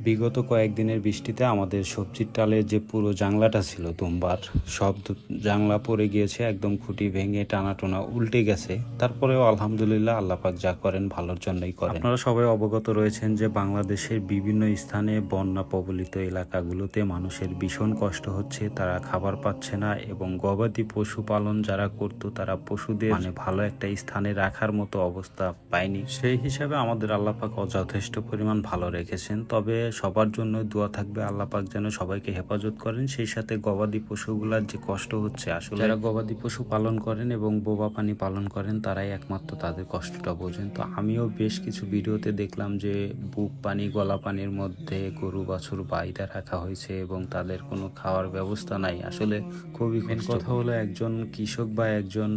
বিগত কয়েকদিনের বৃষ্টিতে আমাদের সবজির টালের যে পুরো জাংলাটা ছিল দুমবার সব জাংলা পড়ে গিয়েছে, একদম খুঁটি ভেঙে টানা উল্টে গেছে। তারপরেও আলহামদুলিল্লাহ, আল্লাহ পাক যা করেন ভালোর জন্যই করেন। আপনারা সবাই অবগত রয়েছেন যে বাংলাদেশের বিভিন্ন স্থানে বন্যা প্রবলিত এলাকাগুলোতে মানুষের ভীষণ কষ্ট হচ্ছে, তারা খাবার পাচ্ছে না এবং গবাদি পশুপালন যারা করতো তারা পশুদের ভালো একটা স্থানে রাখার মতো অবস্থা পায়নি। সেই হিসাবে আমাদের আল্লাহ পাক যথেষ্ট পরিমাণ ভালো রেখেছেন। তবে সবার জন্য দোয়া থাকবে, আল্লাহ পাক যেন সবাইকে হেফাজত করেন। সেই সাথে গবাদি পশুগুলার যে কষ্ট হচ্ছে, আসলে যারা গবাদি পশু পালন করেন এবং বোবা পানি পালন করেন তারাই একমাত্র তাদের কষ্টটা বোঝেন। তো আমিও বেশ কিছু ভিডিওতে দেখলাম যে বুক পানি গলা পানির মধ্যে গরু বাছুর বাইরে রাখা হয়েছে এবং তাদের কোনো খাওয়ার ব্যবস্থা নাই। আসলে খুবই মেন কথা হলো, একজন কৃষক বা একজন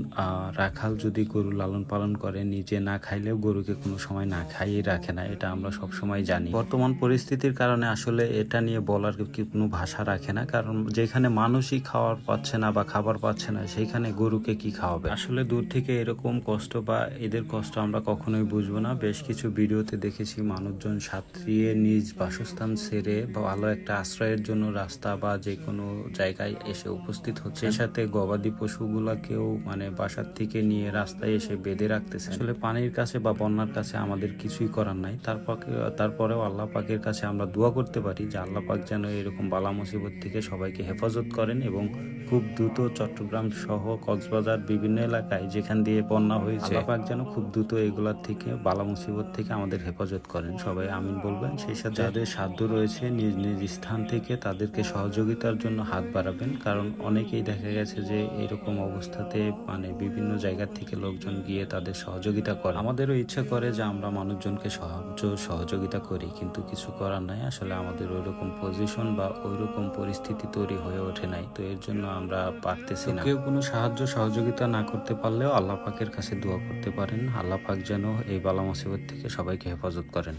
রাখাল যদি গরু লালন পালন করে, নিজে না খাইলেও গরুকে কোনো সময় না খাইয়ে রাখে না, এটা আমরা সব সময় জানি। বর্তমান পরিস্থিতির কারণে আসলে এটা নিয়ে বলার কোনো ভাষা রাখে না, কারণ যেখানে মানুষই খাওয়ার পাচ্ছে না বা খাবার পাচ্ছে না, সেইখানে গরুকে কি খাওয়াবে? আসলে দূর থেকে এরকম কষ্ট বা এদের কষ্ট আমরা কখনোই বুঝবো না। বেশ কিছু ভিডিওতে দেখেছি মানুষজন সাঁতরিয়ে নিজ বাসস্থান ছেড়ে বা ভালো একটা আশ্রয়ের জন্য রাস্তা বা যে কোনো জায়গায় এসে উপস্থিত হচ্ছে, এর সাথে গবাদি পশুগুলাকেও বাসার থেকে নিয়ে রাস্তায় এসে বেঁধে রাখতেছে। আসলে পানির কাছে বা বন্যার কাছে আমাদের কিছুই করার নাই। তারপরেও আল্লাহ পাকের কাছে আমরা দোয়া করতে পারি যে আল্লাহ পাক যেন এরকম বালা মুসিবত থেকে সবাইকে হেফাজত করেন এবং খুব দ্রুত চট্টগ্রাম সহ কক্সবাজার বিভিন্ন এলাকায় যেখান দিয়ে বন্যা হয়েছে, আল্লাহ পাক যেন খুব দ্রুত এগুলার থেকে বালা মুসিবত থেকে আমাদের হেফাজত করেন। সবাই আমিন বলবেন। সেই সাথে যাদের সাধ্য রয়েছে নিজ নিজ স্থান থেকে তাদেরকে সহযোগিতার জন্য হাত বাড়াবেন, কারণ অনেকেই দেখা গেছে যে এরকম অবস্থাতে বিভিন্ন জায়গা থেকে লোকজন গিয়ে তাদের সহযোগিতা করে। আমাদেরও ইচ্ছা করে যে আমরা মানুষজনকে সহযোগিতা করি, কিন্তু কিছু করার নাই। আসলে আমাদের ওইরকম পজিশন বা ওইরকম পরিস্থিতি তৈরি হয়ে ওঠে নাই, তো এর জন্য আমরা পারতেছি না। কেউ কোনো সহযোগিতা না করতে পারলেও আল্লাহ পাকের কাছে দোয়া করতে পারেন, আল্লাহ পাক যেন এই বালা মুসিবত থেকে সবাইকে হেফাজত করেন।